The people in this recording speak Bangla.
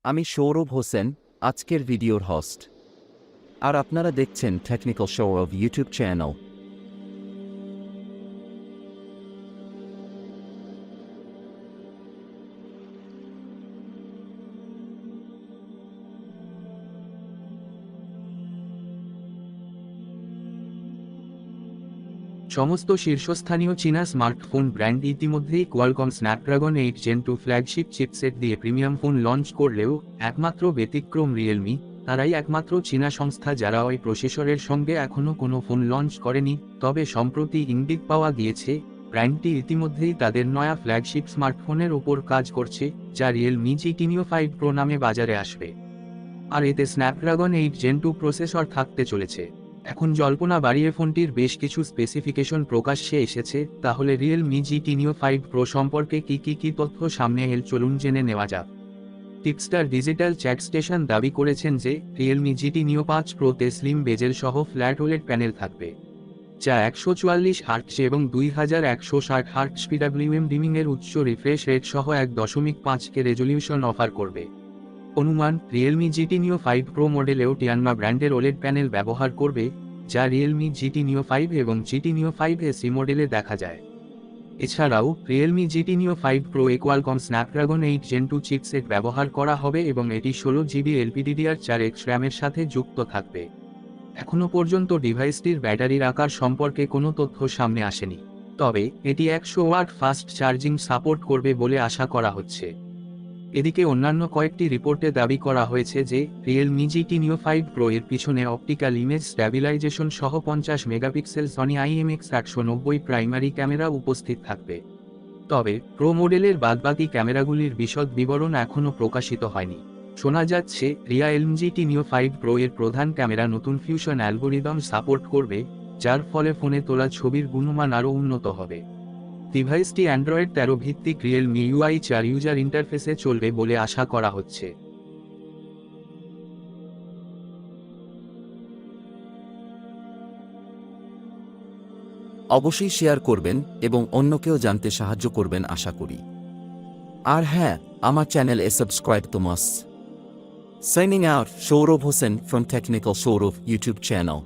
আমি সৌরভ হোসেন, আজকের ভিডিওর হোস্ট। আর আপনারা দেখছেন টেকনিক্যাল শোরভ ইউটিউব চ্যানেল। সমস্ত শীর্ষস্থানীয় চীনা স্মার্টফোন ব্র্যান্ড ইতিমধ্যেই Qualcomm Snapdragon 8 Gen 2 flagship chipset দিয়ে প্রিমিয়াম ফোন লঞ্চ করলেও একমাত্র ব্যতিক্রম রিয়েলমি। তারাই একমাত্র চীনা সংস্থা যারা ওই প্রসেসরের সঙ্গে এখনও কোনো ফোন লঞ্চ করেনি। তবে সম্প্রতি ইঙ্গিত পাওয়া গিয়েছে ব্র্যান্ডটি ইতিমধ্যেই তাদের নয়া ফ্ল্যাগশিপ স্মার্টফোনের ওপর কাজ করছে, যা রিয়েলমি GT Neo 5 Pro নামে বাজারে আসবে। আর এতে স্ন্যাপড্রাগন 8 জেন 2 প্রসেসর থাকতে চলেছে। এখন জল্পনা বাড়িয়ে ফোনটির বেশ কিছু স্পেসিফিকেশন প্রকাশ্যে এসেছে। তাহলে রিয়েলমি GT Neo 5 Pro সম্পর্কে কি তথ্য সামনে এল, চলুন জেনে নেওয়া যাক। টিপস্টার ডিজিটাল চ্যাট স্টেশন দাবি করেছেন যে রিয়েলমি GT Neo 5 Pro-তে স্লিম বেজেল সহ ফ্ল্যাট ওলেড প্যানেল থাকবে, যা 144 হার্টজ এবং 2160 হার্টজ PWM ডিমিংয়ের উচ্চ রিফ্রেশ রেট সহ 1.5K রেজলিউশন অফার করবে। অনুমান, রিয়েলমি GT Neo 5 Pro মডেলেও টিয়ানমা ব্র্যান্ডের ওলেড প্যানেল ব্যবহার করবে, যা রিয়েলমি GT Neo 5 এবং GT Neo 5SE মডেলে দেখা যায়। এছাড়াও রিয়েলমি GT Neo 5 Pro এ কোয়ালকম স্ন্যাপড্রাগন 8 জেন 2 চিপসেট ব্যবহার করা হবে এবং এটি 16GB LPDDR4X র্যামের সাথে যুক্ত থাকবে। এখনও পর্যন্ত ডিভাইসটির ব্যাটারির আকার সম্পর্কে কোনো তথ্য সামনে আসেনি, তবে এটি 100 ওয়াট ফাস্ট চার্জিং সাপোর্ট করবে বলে আশা করা হচ্ছে। এদিকে অন্যান্য কয়েকটি রিপোর্টে দাবি করা হয়েছে যে রিয়েলমি GT Neo 5 Pro এর পিছনে অপটিক্যাল ইমেজ স্ট্যাবিলাইজেশন সহ 50 megapixel Sony IMX190 primary camera উপস্থিত থাকবে। তবে প্রো মডেলের বাদবাকি ক্যামেরাগুলির বিশদ বিবরণ এখনও প্রকাশিত হয়নি। শোনা যাচ্ছে রিয়েলমি GT Neo 5 Pro এর প্রধান ক্যামেরা নতুন ফিউশন অ্যালগোরিদম সাপোর্ট করবে, যার ফলে ফোনে তোলা ছবির গুণমান আরও উন্নত হবে। ডিভাইসটি অ্যান্ড্রয়েড 13 ভিত্তিক রিয়েলমি UI 4 ইউজার ইন্টারফেসে চলবে বলে আশা করা হচ্ছে। অবশ্যই শেয়ার করবেন এবং অন্যকেও জানতে সাহায্য করবেন আশা করি। আর হ্যাঁ, আমার চ্যানেলে সাবস্ক্রাইব তো must. Signing out, Showrov Hossein from Technical Showrov YouTube channel.